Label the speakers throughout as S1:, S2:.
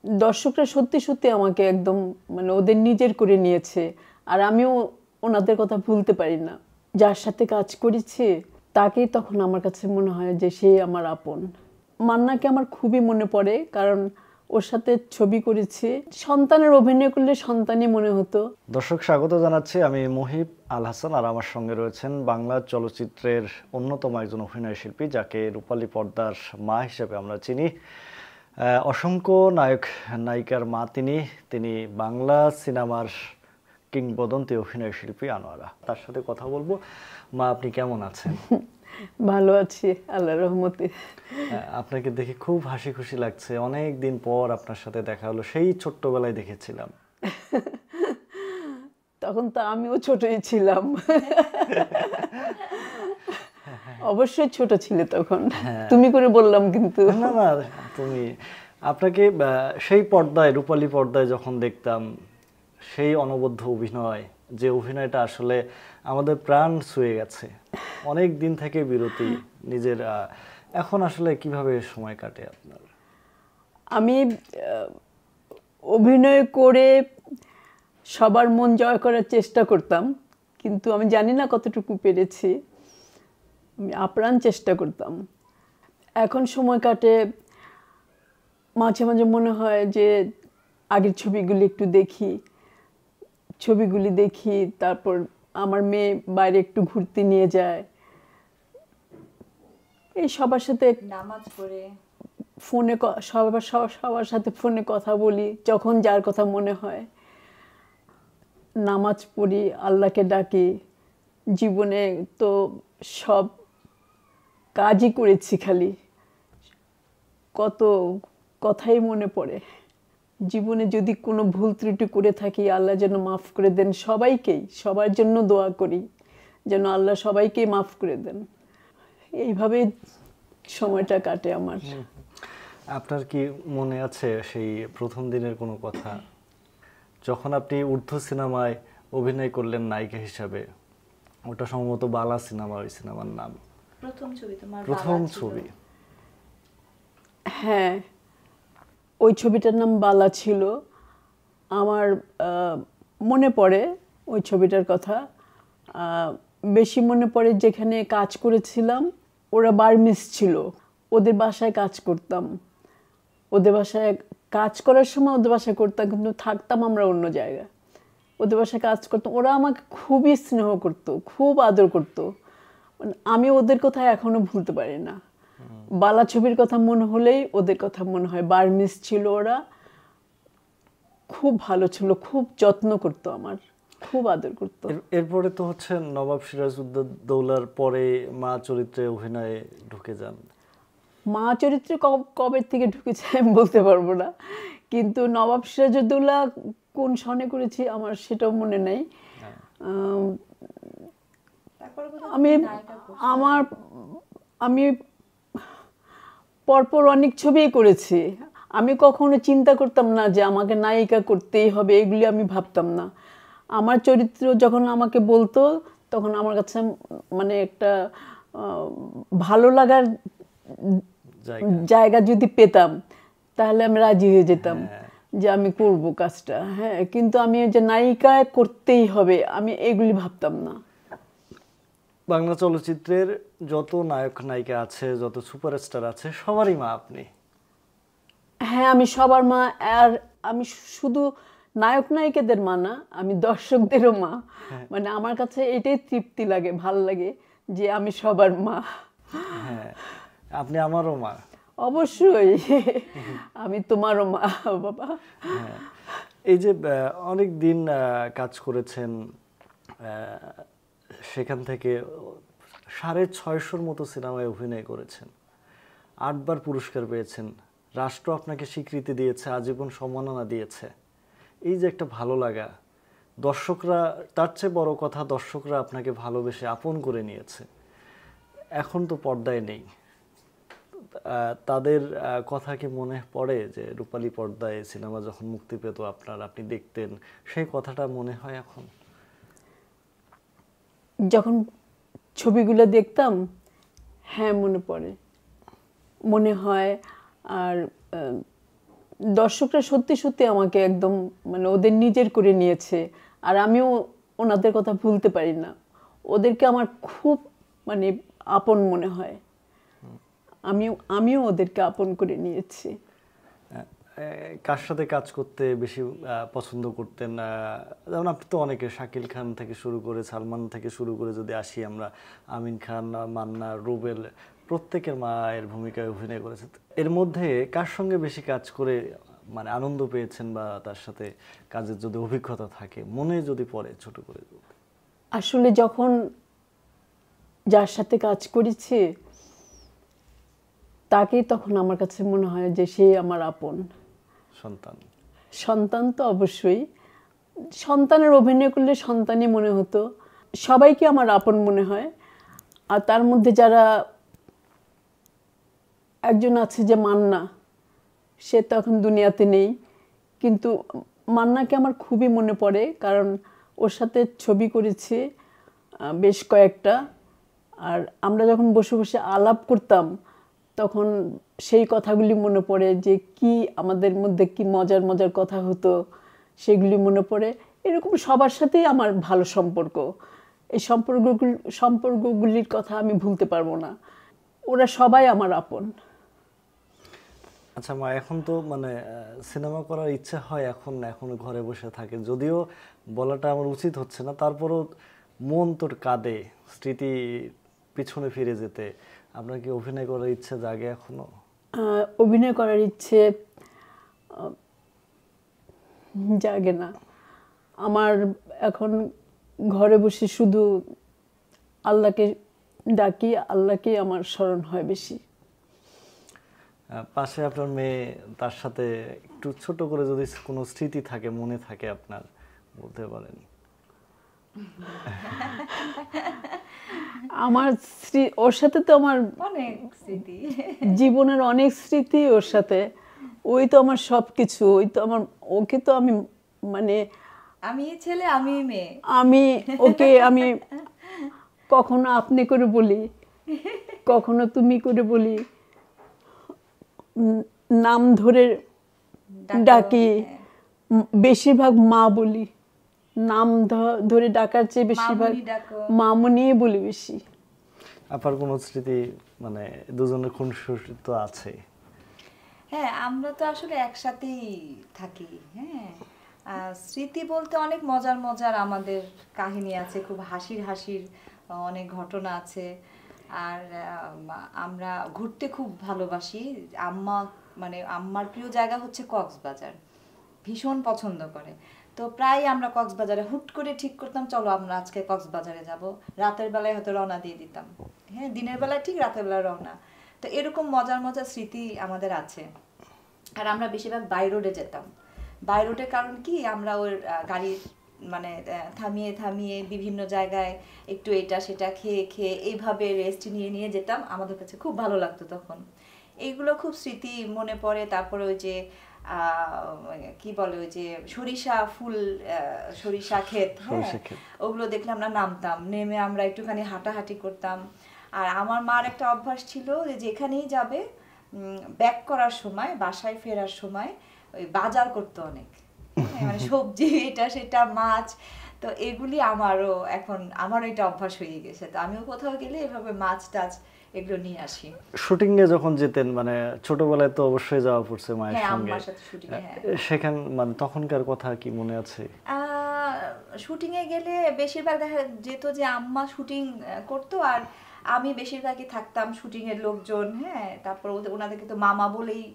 S1: দর্শকরা সত্যি সত্যি আমাকে একদম মানে ওদের নিজের করে নিয়েছে। আর আমিও ওনাদের কথা ভুলতে পারি না। যার সাথে কাজ করেছি তাকেই তখন আমার কাছে মনে হয় যে সে আমার আপন। মান্নাকে আমার খুবই মনে পড়ে, কারণ ওর সাথে ছবি করেছি। সন্তানের অভিনয় করলে সন্তানই মনে হতো।
S2: দর্শক স্বাগত জানাচ্ছি, আমি মুহিব আল হাসান, আর আমার সঙ্গে রয়েছেন বাংলা চলচ্চিত্রের অন্যতম একজন অভিনয় শিল্পী, যাকে রূপালী পর্দার মা হিসেবে আমরা চিনি। অসংখ্য নায়ক নায়িকার মা তিনি বাংলা সিনেমার কিংবদন্তি অভিনয় শিল্পী আনোয়ারা। তার সাথে কথা বলবো। মা, আপনি কেমন আছেন?
S1: ভালো আছি আল্লাহর রহমতে।
S2: আপনাকে দেখে খুব হাসি খুশি লাগছে। অনেক দিন পর আপনার সাথে দেখা হলো, সেই ছোট্টবেলায় দেখেছিলাম।
S1: তখন তো আমিও ছোটই ছিলাম। অবশ্যই ছোট ছিলে তখন। তুমি করে বললাম কিন্তু।
S2: না না, তুমি আপনাকে সেই পর্দায়, রূপালী পর্দায় যখন দেখতাম, সেই অনবদ্য অভিনয়, যে অভিনয়টা আসলে আমাদের প্রাণ ছুঁয়ে গেছে। অনেক দিন থেকে বিরতি নিজের। এখন আসলে কিভাবে সময় কাটে আপনার?
S1: আমি অভিনয় করে সবার মন জয় করার চেষ্টা করতাম, কিন্তু আমি জানি না কতটুকু পেরেছি। আমি আপ্রাণ চেষ্টা করতাম। এখন সময় কাটে, মাঝে মাঝে মনে হয় যে আগের ছবিগুলি একটু দেখি, ছবিগুলি দেখি, তারপর আমার মেয়ে বাইরে একটু ঘুরতে নিয়ে যায়, এই সবার সাথে
S3: নামাজ পড়ে
S1: ফোনে সবার সাথে ফোনে কথা বলি যখন যার কথা মনে হয়। নামাজ পড়ি, আল্লাহকে ডাকি। জীবনে তো সব কাজই করেছি, খালি কত কথাই মনে পড়ে। জীবনে যদি কোনো ভুল ত্রুটি করে থাকি, আল্লাহ যেন মাফ করে দেন সবাইকেই। সবার জন্য দোয়া করি যেন আল্লাহ সবাইকেই মাফ করে দেন। এইভাবে সময়টা কাটে আমার।
S2: আপনার কি মনে আছে সেই প্রথম দিনের কোনো কথা, যখন আপনি উর্দু সিনেমায় অভিনয় করলেন নায়িকা হিসাবে? ওটা সম্ভবত বালা সিনেমা, ওই সিনেমার নাম।
S3: প্রথম ছবি তোমার
S2: প্রথম
S3: বালা ছিল।
S2: ছবি।
S1: হ্যাঁ, ওই ছবিটার নাম বালা ছিল। আমার মনে পড়ে ওই ছবিটার কথা। বেশি মনে পড়ে যেখানে কাজ করেছিলাম, ওরা বার্মিজ ছিল। ওদের বাসায় কাজ করতাম। ওদের বাসায় কাজ করার সময় ওদের বাসায় করতাম, কিন্তু থাকতাম আমরা অন্য জায়গায়। ওদের বাসায় কাজ করতাম। ওরা আমাকে খুবই স্নেহ করতো, খুব আদর করতো। মানে আমি ওদের কথা এখনো ভুলতে পারি না। বালা ছবির কথা মনে হলেই ওদের কথা মনে হয়। বার্মিজ ছিল ওরা, খুব ভালো ছিল, খুব যত্ন করতো আমার, খুব আদর করতো।
S2: এরপরে তো হচ্ছে নবাব সিরাজউদ্দৌলার পরে মা চরিত্রে অভিনয়ে ঢুকে যান।
S1: মা চরিত্রে কবে থেকে ঢুকেছে আমি বলতে পারবো না, কিন্তু নবাব সিরাজউদ্দৌলা কোন সনে করেছি আমার সেটাও মনে নেই। আমি আমার আমি পরপর অনেক ছবিই করেছি। আমি কখনো চিন্তা করতাম না যে আমাকে নায়িকা করতেই হবে, এগুলি আমি ভাবতাম না। আমার চরিত্র যখন আমাকে বলতো, তখন আমার কাছে মানে একটা ভালো লাগার জায়গা যদি পেতাম, তাহলে আমি রাজি হয়ে যেতাম যে আমি করব কাজটা। হ্যাঁ, কিন্তু আমি যে নায়িকা করতেই হবে, আমি এগুলি ভাবতাম না।
S2: বাংলা চলচ্চিত্রের যত নায়ক নায়িকা আছে, যত সুপারস্টার আছে, সবারই মা আপনি।
S1: হ্যাঁ, আমি সবার মা। আর আমি শুধু নায়ক নায়িকাদের মা না, আমি দর্শকদেরও মা। মানে আমার কাছে এটাই তৃপ্তি লাগে, ভাল লাগে যে আমি সবার মা।
S2: হ্যাঁ, আপনি আমারও মা।
S1: অবশ্যই, আমি তোমারও মা বাবা।
S2: হ্যাঁ, এই যে অনেক দিন কাজ করেছেন, সেখান থেকে 650-র মতো সিনেমায় অভিনয় করেছেন, 8বার পুরস্কার পেয়েছেন, রাষ্ট্র আপনাকে স্বীকৃতি দিয়েছে, আজীবন সম্মাননা দিয়েছে। এই যে একটা ভালো লাগা, দর্শকরা, তার চেয়ে বড় কথা, দর্শকরা আপনাকে ভালোবেসে আপন করে নিয়েছে। এখন তো পর্দায় নেই, তাদের কথা কি মনে পড়ে যে রূপালী পর্দায় সিনেমা যখন মুক্তি পেত আপনি দেখতেন, সেই কথাটা মনে হয় এখন?
S1: যখন ছবিগুলো দেখতাম, হ্যাঁ মনে পড়ে, মনে হয়। আর দর্শকরা সত্যি সত্যি আমাকে একদম মানে ওদের নিজের করে নিয়েছে, আর আমিও ওনাদের কথা ভুলতে পারি না। ওদেরকে আমার খুব মানে আপন মনে হয়, আমিও ওদেরকে আপন করে নিয়েছি।
S2: কার সাথে কাজ করতে বেশি পছন্দ করতেন? যেমন আপনি তো অনেকে, শাকিল খান থেকে শুরু করে, সালমান থেকে শুরু করে যদি আসি আমরা, আমিন খান, মান্না, রুবেল, প্রত্যেকের মায়ের ভূমিকায় অভিনয় করেছেন। এর মধ্যে কার সঙ্গে বেশি কাজ করে মানে আনন্দ পেয়েছেন, বা তার সাথে কাজের যদি অভিজ্ঞতা থাকে মনে যদি পড়ে ছোট করে?
S1: আসলে যখন যার সাথে কাজ করেছি তাকেই তখন আমার কাছে মনে হয় যে সে আমার আপন
S2: সন্তান।
S1: সন্তান তো অবশ্যই, সন্তানের অভিনয় করলে সন্তানই মনে হতো। সবাইকে আমার আপন মনে হয়। আর তার মধ্যে যারা একজন আছে যে মান্না, সে তো এখন দুনিয়াতে নেই, কিন্তু মান্নাকে আমার খুবই মনে পড়ে, কারণ ওর সাথে ছবি করেছি বেশ কয়েকটা। আর আমরা যখন বসে বসে আলাপ করতাম তখন সেই কথাগুলি মনে পড়ে, যে কি আমাদের মধ্যে কি মজার মজার কথা হতো, সেগুলি মনে পড়ে। এরকম সবার সাথেই আমার ভালো সম্পর্ক। এই সম্পর্কগুলির কথা আমি ভুলতে পারবো না। ওরা সবাই আমার আপন।
S2: আচ্ছা মা, এখন তো মানে সিনেমা করার ইচ্ছা হয়, এখন ঘরে বসে থাকে, যদিও বলাটা আমার উচিত হচ্ছে না, তারপরও মন তোর কাঁদে স্মৃতি পিছনে ফিরে যেতে। আপনার কি অভিনয় করার ইচ্ছা জাগে এখনো?
S1: অভিনয় করার ইচ্ছে জাগে না আমার। এখন ঘরে বসে শুধু আল্লাহকে ডাকি, আল্লাহকেই আমার স্মরণ হয় বেশি।
S2: পাশে আপনার মেয়ে, তার সাথে একটু ছোট করে যদি কোনো স্মৃতি থাকে, মনে থাকে আপনার, বলতে পারেন।
S1: আমার ওর সাথে তো আমার
S3: অনেক স্মৃতি,
S1: জীবনের অনেক স্মৃতি ওর সাথে। ওই তো আমার সবকিছু, ওই তো আমার, ওকে তো আমি মানে
S3: আমি ছেলে আমি মেয়ে,
S1: আমি কখনো আপনি করে বলি, কখনো তুমি করে বলি, নাম ধরে ডাকি, বেশিরভাগ মা বলি। নাম ধরে ডাকার চেয়ে বেশিরভাগ মামুনি বলি বেশি।
S2: আপনার কোনো স্মৃতি মানে দুজনের খুনসুটি তো আছে?
S3: হ্যাঁ, আমরা তো আসলে একসাথেই থাকি। হ্যাঁ, স্মৃতি বলতে অনেক মজার মজার আমাদের কাহিনী আছে, খুব হাসির হাসির অনেক ঘটনা আছে। আর আমরা ঘুরতে খুব ভালোবাসি। আম্মার প্রিয় জায়গা হচ্ছে কক্সবাজার, ভীষণ পছন্দ করে। তো প্রায় আমরা কক্সবাজারে হুট করে ঠিক করতাম, চলো আমরা আজকে কক্সবাজারে যাব। রাতের বেলায় হয়তো রওনা দিয়ে দিতাম। হ্যাঁ, দিনের বেলায় ঠিক, রাতের বেলায় রওনা। তো এরকম মজার মজার স্মৃতি আমাদের আছে। আর আমরা বেশিরভাগ বাই রোডে যেতাম। বাই রোডের কারণ কি, আমরা ওর গাড়ি মানে থামিয়ে থামিয়ে বিভিন্ন জায়গায় একটু এটা সেটা খেয়ে খেয়ে এইভাবে রেস্ট নিয়ে নিয়ে যেতাম। আমাদের কাছে খুব ভালো লাগতো তখন। এইগুলো খুব স্মৃতি মনে পড়ে। তারপরে ওই যে কি বলে, ওই যে সরিষা ফুল, সরিষা ক্ষেত, হ্যাঁ, ওগুলো দেখলে আমরা নামতাম, নেমে আমরা একটুখানি হাঁটাহাঁটি করতাম। আর আমার মার একটা অভ্যাস ছিল যে যেখানেই যাবে ব্যাক করার সময়, বাসায় ফেরার সময় ওই বাজার করতো অনেক, মানে সবজি এটা সেটা, মাছ। তো এগুলি আমারও এটা অভ্যাস হয়ে গেছে। তো আমিও কোথাও গেলে এভাবে মাছ টাছ এগুলো নিয়ে আসি।
S2: শুটিং এ যখন যেতেন, মানে ছোটবেলায় তো অবশ্যই যাওয়া পড়ছে মায়ের সঙ্গে, সেখান মানে তখনকার কথা কি মনে আছে?
S3: শুটিং এ গেলে বেশিরভাগ দেখা যেত যে আম্মা শুটিং করতো, আর আমি বেশিরভাগই থাকতাম শুটিং এর লোকজন। হ্যাঁ, তারপর ওনাদেরকে তো মামা বলেই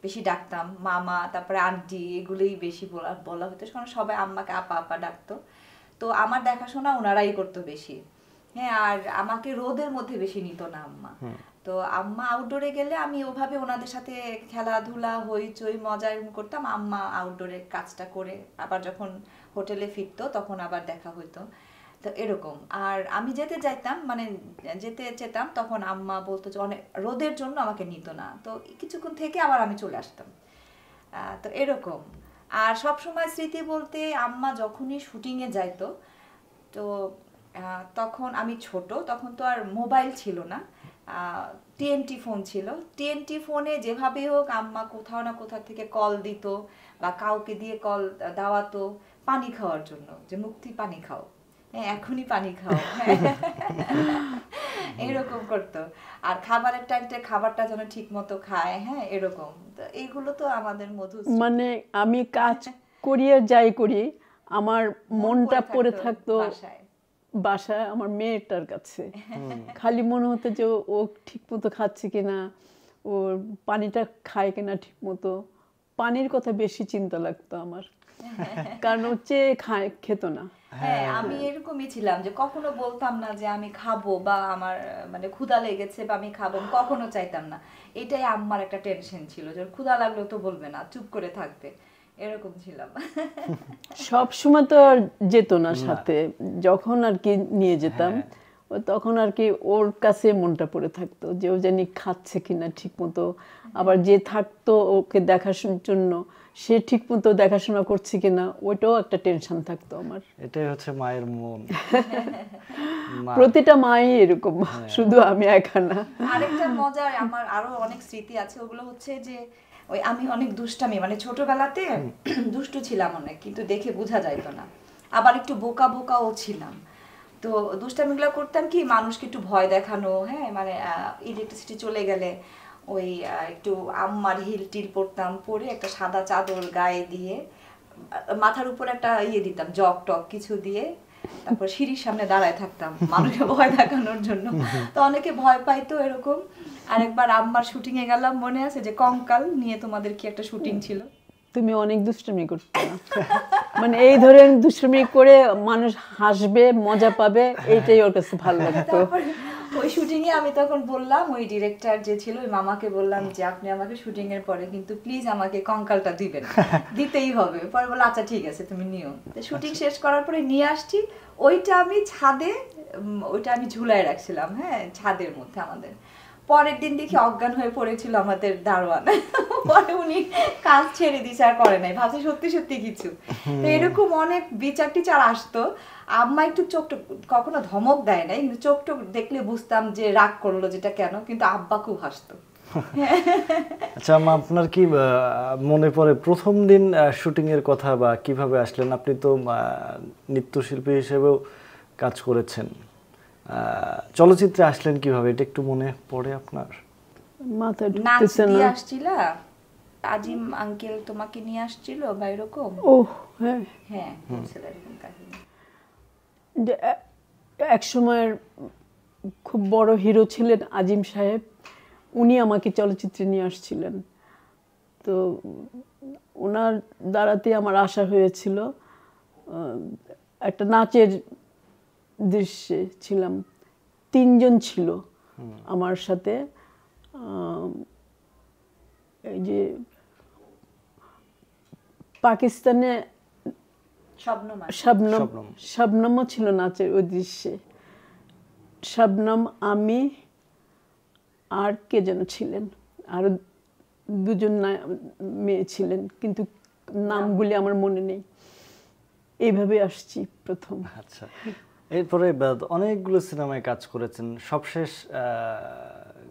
S3: বেশি ডাকতাম, মামা, তারপরে আন্টি, এগুলোই বেশি বলা হতো, কারণ সবাই আম্মাকে আপা আপা ডাকতো। তো আমার দেখাশোনা ওনারাই করতো বেশি। হ্যাঁ, আর আমাকে রোদের মধ্যে বেশি নিত না আম্মা। তো আম্মা আউটডোরে গেলে আমি ওভাবে ওনাদের সাথে খেলাধুলা, হইচই, মজা এরকম করতাম। আম্মা আউটডোরে কাজটা করে আবার যখন হোটেলে ফিরতো তখন আবার দেখা হইতো। তো এরকম। আর আমি যেতে চেতাম, তখন আম্মা বলতো যে অনেক রোদের জন্য আমাকে নিত না, তো কিছুক্ষণ থেকে আবার আমি চলে আসতাম। তো এরকম। আর সব সময় স্মৃতি বলতে, আম্মা যখনই শুটিংয়ে যাইতো, তো তখন আমি ছোট, তখন তো আর মোবাইল ছিল না, টিএনটি ফোন ছিল। টিএনটি ফোনে যেভাবে হোক আম্মা কোথাও না কোথা থেকে কল দিত বা কাউকে দিয়ে কল দাওয়াতো পানি খাওয়ার জন্য, যে মুক্তি পানি খাও, হ্যাঁ এখনই পানি খাও, এরকম করতো। আর খাবারের টাইমটা খাবারটা যেন ঠিক মতো খায়, হ্যাঁ এরকম। তো এইগুলো তো আমাদের মধুর স্মৃতি।
S1: মানে আমি কাজ করি আর যাই করি, আমার মনটা পড়ে থাকতো
S3: বাসায়।
S1: বাসায় আমার মেয়েটার কাছে। খালি মনে হতো যে ও ঠিক মতো খাচ্ছে কিনা, ওর পানিটা খায় কিনা ঠিক মতো। পানির কথা বেশি চিন্তা লাগতো আমার, কারণ ও চেয়ে খেত না।
S3: হ্যাঁ আমি এরকমই ছিলাম যে কখনো বলতাম না যে আমি খাবো বা আমার মানে ক্ষুধা লেগেছে বা আমি খাবো, কখনো চাইতাম না। এটাই আম্মার একটা টেনশন ছিল যে ক্ষুধা লাগলেও তো বলবে না, চুপ করে থাকবে, এরকম ছিলাম।
S1: সব সময় তো আর যেত না সাথে, যখন আর কি নিয়ে যেতাম তখন আর কি ওর কাছে মনটা পড়ে থাকতো যে ও জানি খাচ্ছে কিনা ঠিক মতো। আবার যে থাকতো ওকে দেখাশোনার জন্য, সে ঠিক মতো দেখাশোনা করছে কিনা, ওইটাও একটা টেনশন থাকতো আমার।
S2: এটাই হচ্ছে মায়ের মন।
S1: প্রতিটা মাই এরকম, শুধু আমি একা না।
S3: আরেকটা মজার আমার আরো অনেক স্মৃতি আছে, ওগুলো হচ্ছে যে ওই আমি অনেক দুষ্টামি, মানে ছোটবেলাতে দুষ্টু ছিলাম অনেক, কিন্তু দেখে বোঝা যাইতো না। আবার একটু বোকা বোকাও ছিলাম। তো দুষ্টামিগুলো করতাম কি, মানুষকে একটু ভয় দেখানো, হ্যাঁ মানে ইলেকট্রিসিটি চলে গেলে ওই একটু আম্মার হিল টিল পরতাম, পরে একটা সাদা চাদর গায়ে দিয়ে মাথার উপর একটা ইয়ে দিতাম, জগ টক কিছু দিয়ে, তারপর সিঁড়ির সামনে দাঁড়ায় থাকতাম মানুষকে ভয় দেখানোর জন্য। তো অনেকে ভয় পাইতো এরকম। আরেকবার আম্মার শুটিং এ গেলাম, মনে আছে যে কঙ্কাল নিয়ে তোমাদের কি একটা শুটিং ছিল?
S1: তুমি অনেক দুষ্টুমি করতে না, মানে এই ধরনের দুষ্টুমি করে মানুষ হাসবে, মজা পাবে, এইটাই ওর কাছে ভালো লাগতো।
S3: ওই শুটিং এ আমি তখন বললাম ওই ডিরেক্টর যে ছিল ওই মামাকে বললাম যে আপনি আমাকে শুটিং এর পরে কিন্তু প্লিজ আমাকে কঙ্কালটা দিবেন, দিতেই হবে। পরে বলল আচ্ছা ঠিক আছে তুমি নিও। তো শুটিং শেষ করার পরে নিয়ে আসছি, ওইটা আমি ছাদে, ওইটা আমি ঝুলায় রাখছিলাম, হ্যাঁ ছাদের মধ্যে আমাদের। পরের দিন দেখি অজ্ঞান হয়ে পড়েছিল আমাদের দারোয়ান, পরে উনি কাজ ছেড়ে দিছে আর করে নাই, ভাবছি সত্যি সত্যি কিছু। তো এরকম অনেক বিচার টিচার আসতো। আম্মা একটু চোখ কখনো ধমক দেয় নাই, কিন্তু চোখ টোক দেখলে বুঝতাম যে রাগ করলো যেটা কেন, কিন্তু আব্বা খুব হাসতো।
S2: আচ্ছা আম্মা, আপনার কি মনে পড়ে প্রথম দিন শুটিং এর কথা, বা কিভাবে আসলেন? আপনি তো নৃত্যশিল্পী হিসেবেও কাজ করেছেন, চলচ্চিত্রে আসলেন কিভাবে, এটা একটু মনে পড়ে আপনার?
S1: মাথায়
S3: নাচ
S1: ঢুকতেছে
S3: দিয়ে
S1: না।
S3: আসছিলা, আজিম আঙ্কেল তোমাকে নিয়ে আসছিল বা এরকম?
S1: ও হ্যাঁ,
S3: হ্যাঁ বলছিল এরকম কাহিনী।
S1: এক সময়ের খুব বড় হিরো ছিলেন আজিম সাহেব, উনি আমাকে চলচ্চিত্রে নিয়ে আসছিলেন। তো ওনার দ্বারাতে আমার আশা হয়েছিল। একটা নাচের দৃশ্যে ছিলাম, 3 জন ছিল আমার সাথে। এই যে পাকিস্তানে শবনমও ছিল নাচের ওই দৃশ্যে। শবনম, আমি আর কে যেন ছিলেন, আরো 2 জন মেয়ে ছিলেন, কিন্তু নামগুলি আমার মনে নেই। এইভাবে আসছি প্রথম।
S2: আচ্ছা, এরপরে অনেকগুলো সিনেমায় কাজ করেছেন, সবশেষ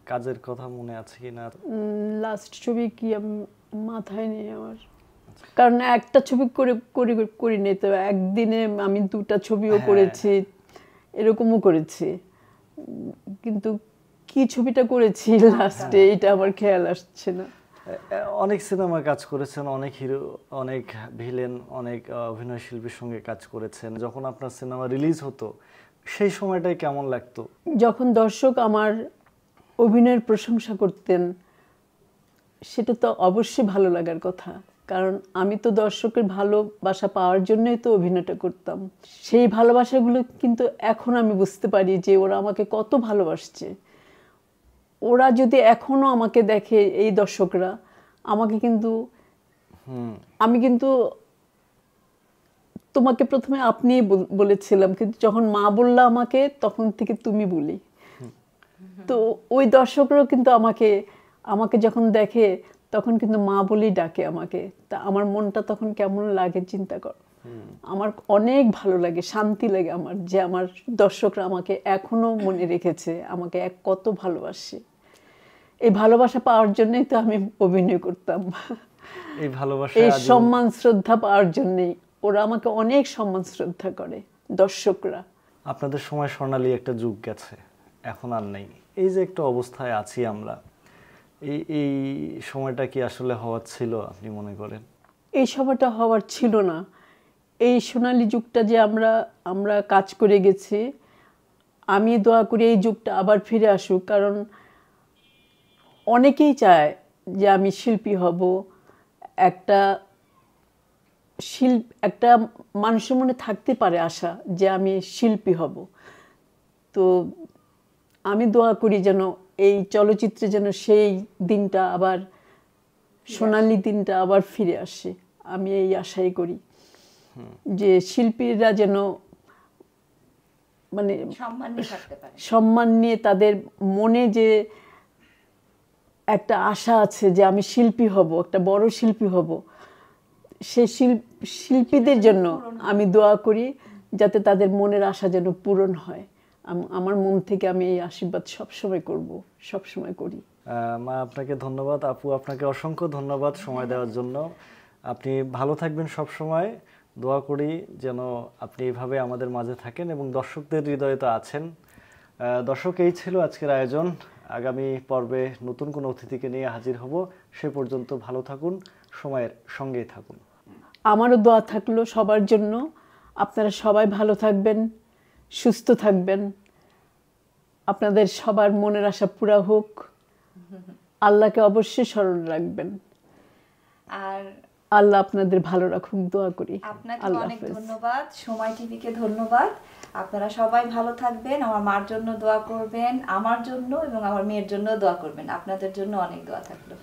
S2: কাজের কথা মনে আছে কিনা?
S1: লাস্ট ছবি কি মাথায় নেই আমার, কারণ একটা ছবি করি নেই তো, একদিনে আমি 2টা ছবিও করেছি, এরকমও করেছি, কিন্তু কি ছবিটা করেছি লাস্টে এটা আমার খেয়াল আসছে না।
S2: অনেক সিনেমা কাজ করেছেন, অনেক হিরো, অনেক ভিলেন, অনেক অভিনয় শিল্পীর সঙ্গে কাজ করেছেন। যখন আপনার সিনেমা রিলিজ হতো সেই সময়টাই কেমন লাগতো?
S1: যখন দর্শক আমার অভিনয়ের প্রশংসা করতেন, সেটা তো অবশ্যই ভালো লাগার কথা, কারণ আমি তো দর্শকের ভালোবাসা পাওয়ার জন্যই তো অভিনয়টা করতাম। সেই ভালোবাসাগুলো কিন্তু এখন আমি বুঝতে পারি যে ওরা আমাকে কত ভালোবাসছে। ওরা যদি এখনো আমাকে দেখে, এই দর্শকরা আমাকে কিন্তু, আমি কিন্তু তোমাকে প্রথমে আপনি বলেছিলাম, কিন্তু যখন মা বললা আমাকে, তখন থেকে তুমি বলি। তো ওই দর্শকরাও কিন্তু আমাকে যখন দেখে তখন কিন্তু মা বলেই ডাকে আমাকে। তা আমার মনটা তখন কেমন লাগে চিন্তা কর। আমার অনেক ভালো লাগে, শান্তি লাগে আমার, যে আমার দর্শকরা আমাকে এখনো মনে রেখেছে, আমাকে কত ভালোবাসে। এই ভালোবাসা পাওয়ার জন্যই তো আমি অভিনয় করতাম,
S2: এই ভালোবাসা
S1: এই সম্মান শ্রদ্ধা পাওয়ার জন্যই। ওরা আমাকে অনেক সম্মান শ্রদ্ধা করে, দর্শকরা।
S2: আপনাদের সময় স্বর্ণালী একটা যুগ গেছে, এখন আর নেই। এই যে একটা অবস্থায় আছি আমরা, এই সময়টা কি আসলে হওয়ার ছিল আপনি মনে করেন?
S1: এই সময়টা হওয়ার ছিল না। এই সোনালী যুগটা যে আমরা কাজ করে গেছি, আমি দোয়া করি এই যুগটা আবার ফিরে আসুক। কারণ অনেকেই চায় যে আমি শিল্পী হব, একটা একটা মানুষের মনে থাকতে পারে আশা যে আমি শিল্পী হব। তো আমি দোয়া করি যেন এই চলচ্চিত্রে যেন সেই দিনটা আবার, সোনালী দিনটা আবার ফিরে আসে। আমি এই আশাই করি যে শিল্পীরা যেন মানে সম্মান নিয়ে তাদের মনে যে একটা আশা আছে যে আমি শিল্পী হব, একটা বড় শিল্পী হব, সেই শিল্পীদের জন্য আমি দোয়া করি যাতে তাদের মনের আশা যেন পূরণ হয়। আমার মন থেকে আমি এই আশীর্বাদ সবসময় করব, সবসময় করি।
S2: মা আপনাকে ধন্যবাদ, আপু আপনাকে অসংখ্য ধন্যবাদ সময় দেওয়ার জন্য। আপনি ভালো থাকবেন সব সময়, দোয়া করি যেন আপনি এইভাবে আমাদের মাঝে থাকেন এবং দর্শকদের হৃদয়ে তো আছেন। দর্শক, এই ছিল আজকের আয়োজন। আগামী পর্বে নতুন কোনো অতিথিকে নিয়ে হাজির হব। সে পর্যন্ত ভালো থাকুন, সময়ের সঙ্গেই থাকুন।
S1: আমারও দোয়া থাকলো সবার জন্য। আপনারা সবাই ভালো থাকবেন, সুস্থ থাকবেন, আপনাদের সবার মনের আশা পুরা হোক। আল্লাহকে অবশ্যই স্মরণ রাখবেন,
S3: আর
S1: আল্লাহ আপনাদের ভালো রাখুক, দোয়া করি।
S3: আপনাকে অনেক ধন্যবাদ, সময় টিভিকে ধন্যবাদ। আপনারা সবাই ভালো থাকবেন, আমার মার জন্য দোয়া করবেন, আমার জন্য এবং আমার মেয়ের জন্য দোয়া করবেন। আপনাদের জন্য অনেক দোয়া থাকলো।